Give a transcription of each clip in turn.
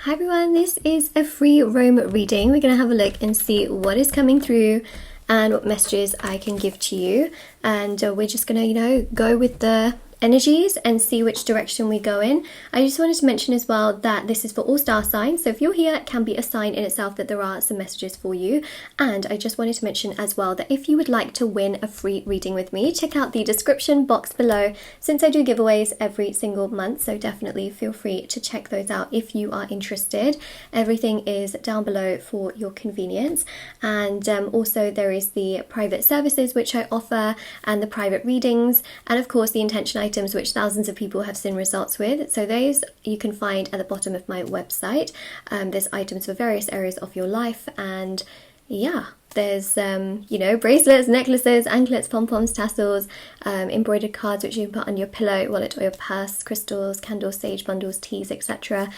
Hi everyone, this is a free roam reading. We're going to have a look and see what is coming through and what messages I can give to you. And we're just going to, go with the energies and see which direction we go in. I just wanted to mention as well that this is for all star signs. So if you're here, it can be a sign in itself that there are some messages for you. And I just wanted to mention as well that if you would like to win a free reading with me, check out the description box below, since I do giveaways every single month. So definitely feel free to check those out if you are interested. Everything is down below for your convenience. And also there is the private services which I offer, and the private readings, and of course the intention items which thousands of people have seen results with. So those you can find at the bottom of my website. There's items for various areas of your life, and yeah, there's bracelets, necklaces, anklets, pom-poms, tassels, embroidered cards which you can put on your pillow, wallet or your purse, crystals, candles, sage bundles, teas, etc.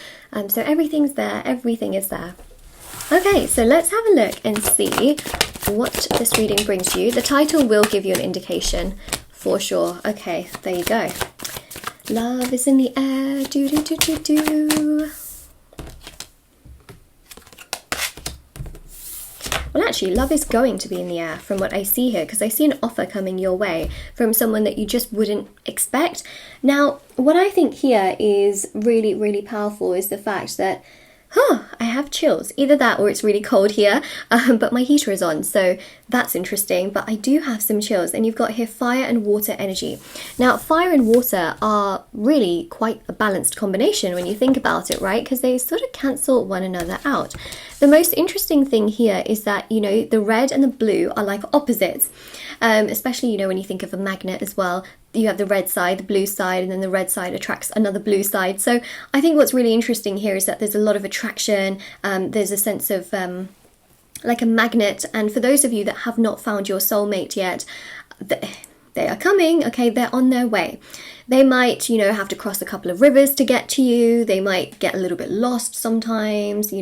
So everything's there, everything is there. Okay, so let's have a look and see what this reading brings you. The title will give you an indication for sure. Okay, there you go. Love is in the air. Do do do do do. Well, actually, love is going to be in the air from what I see here, because I see an offer coming your way from someone that you just wouldn't expect. Now, what I think here is really, really powerful is the fact that I have chills. Either that or it's really cold here, but my heater is on, so that's interesting. But I do have some chills, and you've got here fire and water energy. Now, fire and water are really quite a balanced combination when you think about it, right? Because they sort of cancel one another out. The most interesting thing here is that, the red and the blue are like opposites, especially, when you think of a magnet as well. You have the red side, the blue side, and then the red side attracts another blue side. So I think what's really interesting here is that there's a lot of attraction. There's a sense of like a magnet. And for those of you that have not found your soulmate yet, they are coming, okay? They're on their way. They might, have to cross a couple of rivers to get to you. They might get a little bit lost sometimes,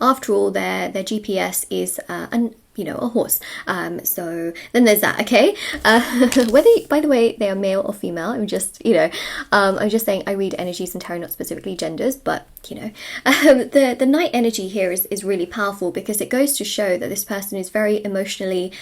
After all, their GPS is a horse. So then there's that, okay? Whether, by the way, they are male or female, I'm just saying I read energies and tarot, not specifically genders, but, the night energy here is really powerful, because it goes to show that this person is very emotionally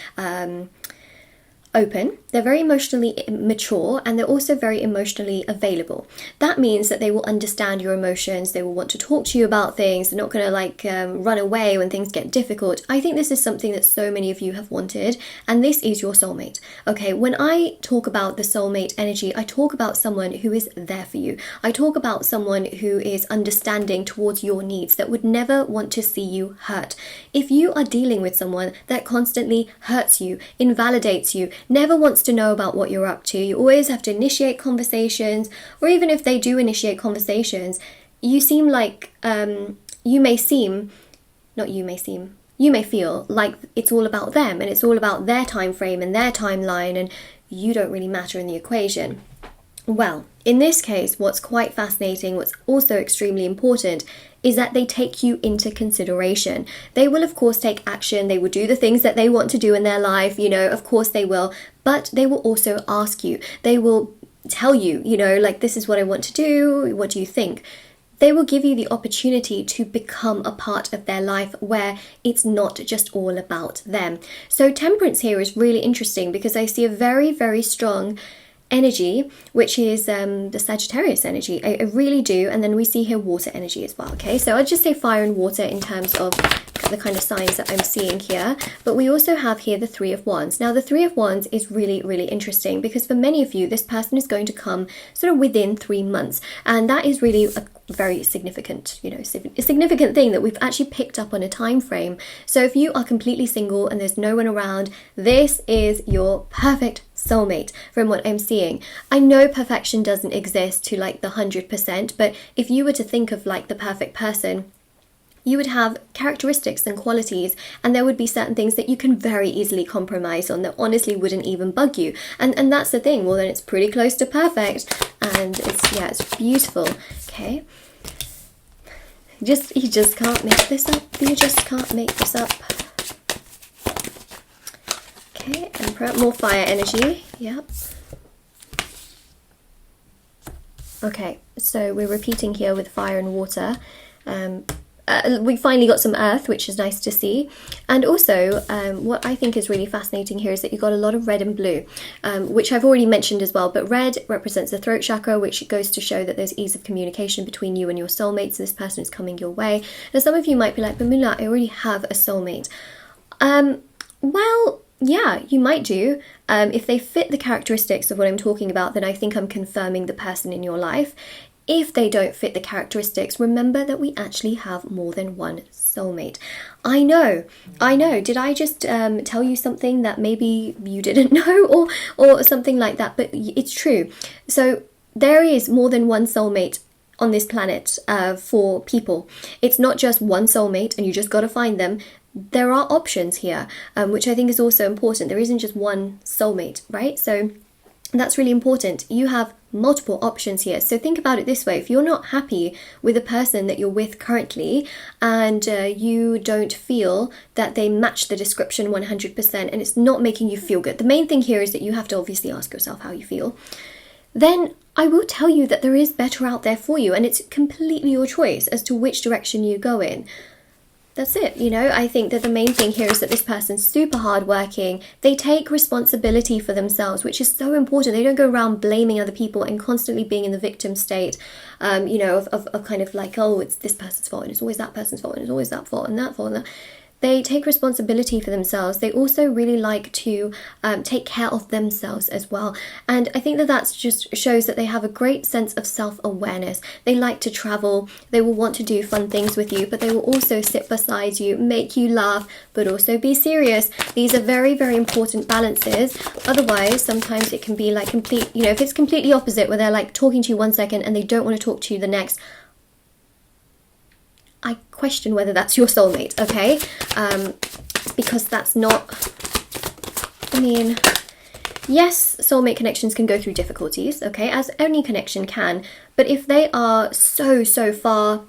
open, they're very emotionally mature, and they're also very emotionally available. That means that they will understand your emotions, they will want to talk to you about things, they're not going to run away when things get difficult. I think this is something that so many of you have wanted, and this is your soulmate. Okay, when I talk about the soulmate energy, I talk about someone who is there for you. I talk about someone who is understanding towards your needs, that would never want to see you hurt. If you are dealing with someone that constantly hurts you, invalidates you, never wants to know about what you're up to, you always have to initiate conversations, or even if they do initiate conversations, you seem like, you may feel like it's all about them, and it's all about their time frame and their timeline, and you don't really matter in the equation. Well, in this case, what's quite fascinating, what's also extremely important, is that they take you into consideration. They will, of course, take action. They will do the things that they want to do in their life, of course they will, but they will also ask you. They will tell you, this is what I want to do. What do you think? They will give you the opportunity to become a part of their life where it's not just all about them. So temperance here is really interesting, because I see a very, very strong energy, which is the Sagittarius energy. I really do. And then we see here water energy as well. Okay, so I'll just say fire and water in terms of the kind of signs that I'm seeing here. But we also have here the Three of Wands. Now the Three of Wands is really, really interesting, because for many of you, this person is going to come sort of within 3 months, and that is really a very significant, a significant thing that we've actually picked up on a time frame. So if you are completely single and there's no one around, this is your perfect soulmate from what I'm seeing. I know perfection doesn't exist to like the 100%, but if you were to think of like the perfect person, you would have characteristics and qualities, and there would be certain things that you can very easily compromise on that honestly wouldn't even bug you. And that's the thing. Well, then it's pretty close to perfect, and it's beautiful. Okay. You just can't make this up. You just can't make this up. Okay, Emperor, more fire energy. Yep. Okay, so we're repeating here with fire and water. We finally got some earth, which is nice to see. And also, what I think is really fascinating here is that you got a lot of red and blue, which I've already mentioned as well. But red represents the throat chakra, which goes to show that there's ease of communication between you and your soulmate. So this person is coming your way. Now, some of you might be like, but Moonlight, I already have a soulmate. Well, yeah, you might do. If they fit the characteristics of what I'm talking about, then I think I'm confirming the person in your life. If they don't fit the characteristics, remember that we actually have more than one soulmate. I know. Did I just tell you something that maybe you didn't know, or something like that? But it's true. So there is more than one soulmate on this planet for people. It's not just one soulmate and you just got to find them. There are options here, which I think is also important. There isn't just one soulmate, right? So that's really important. You have multiple options here. So think about it this way. If you're not happy with the person that you're with currently, and you don't feel that they match the description 100%, and it's not making you feel good, the main thing here is that you have to obviously ask yourself how you feel, then I will tell you that there is better out there for you, and it's completely your choice as to which direction you go in. That's it, you know. I think that the main thing here is that this person's super hardworking. They take responsibility for themselves, which is so important. They don't go around blaming other people and constantly being in the victim state, you know, of kind of like, oh, it's this person's fault and it's always that person's fault and it's always that fault and that fault and that. They take responsibility for themselves. They also really like to take care of themselves as well. And I think that that just shows that they have a great sense of self-awareness. They like to travel. They will want to do fun things with you, but they will also sit beside you, make you laugh, but also be serious. These are very, very important balances. Otherwise, sometimes it can be like complete, you know, if it's completely opposite, where they're like talking to you one second and they don't want to talk to you the next, I question whether that's your soulmate, okay? Because that's not, I mean, yes, soulmate connections can go through difficulties, okay, as any connection can, but if they are so far,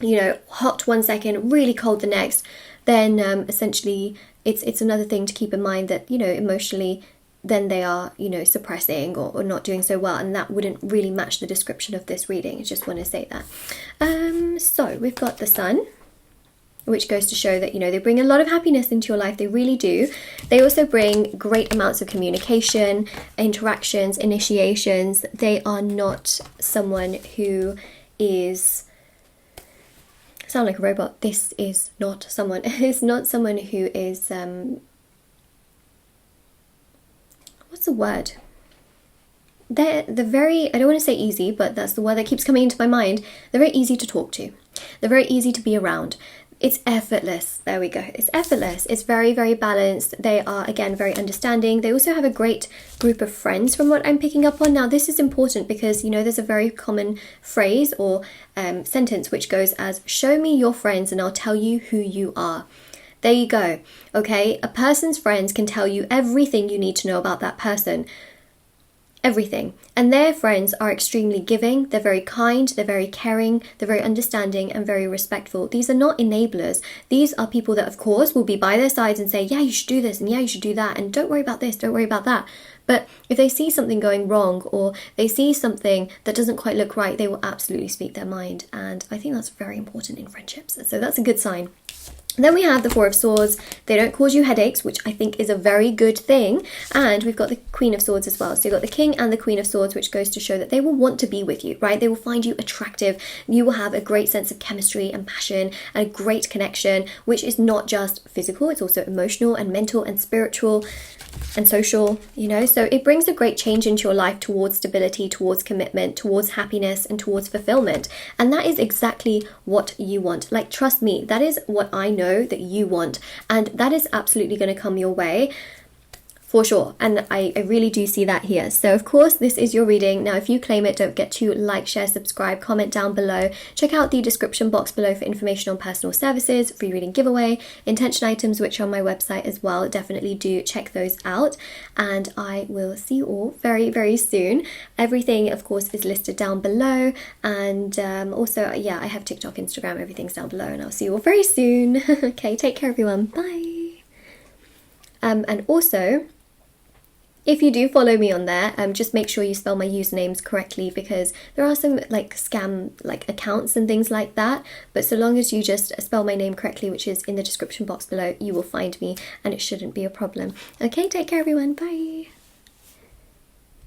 you know, hot one second, really cold the next, then essentially it's another thing to keep in mind that, you know, emotionally, then they are, you know, suppressing or not doing so well, and that wouldn't really match the description of this reading. I just want to say that. So we've got the Sun, which goes to show that, you know, they bring a lot of happiness into your life. They really do. They also bring great amounts of communication, interactions, initiations. They are not someone who is, sound like a robot. This is not someone. It's not someone who is what's the word? They're very, I don't want to say easy, but that's the word that keeps coming into my mind. They're very easy to talk to. They're very easy to be around. It's effortless. There we go. It's effortless. It's very, very balanced. They are, again, very understanding. They also have a great group of friends from what I'm picking up on. Now, this is important because, you know, there's a very common phrase or sentence which goes as, show me your friends and I'll tell you who you are. There you go, okay? A person's friends can tell you everything you need to know about that person. Everything. And their friends are extremely giving, they're very kind, they're very caring, they're very understanding and very respectful. These are not enablers. These are people that, of course, will be by their sides and say, yeah, you should do this and yeah, you should do that and don't worry about this, don't worry about that. But if they see something going wrong or they see something that doesn't quite look right, they will absolutely speak their mind. And I think that's very important in friendships. So that's a good sign. Then we have the Four of Swords. They don't cause you headaches, which I think is a very good thing. And we've got the Queen of Swords as well. So you've got the King and the Queen of Swords, which goes to show that they will want to be with you, right? They will find you attractive. You will have a great sense of chemistry and passion and a great connection, which is not just physical, it's also emotional and mental and spiritual and social, you know. So it brings a great change into your life towards stability, towards commitment, towards happiness and towards fulfillment. And that is exactly what you want. Like, trust me, that is what I know that you want, and that is absolutely going to come your way for sure. And I really do see that here. So of course, this is your reading. Now, if you claim it, don't forget to like, share, subscribe, comment down below. Check out the description box below for information on personal services, free reading giveaway, intention items, which are on my website as well. Definitely do check those out. And I will see you all very, very soon. Everything, of course, is listed down below. And also, yeah, I have TikTok, Instagram, everything's down below. And I'll see you all very soon. Okay, take care, everyone. Bye. And also, If you do follow me on there, just make sure you spell my usernames correctly, because there are some like scam like accounts and things like that. But so long as you just spell my name correctly, which is in the description box below, you will find me and it shouldn't be a problem. Okay, take care everyone, bye.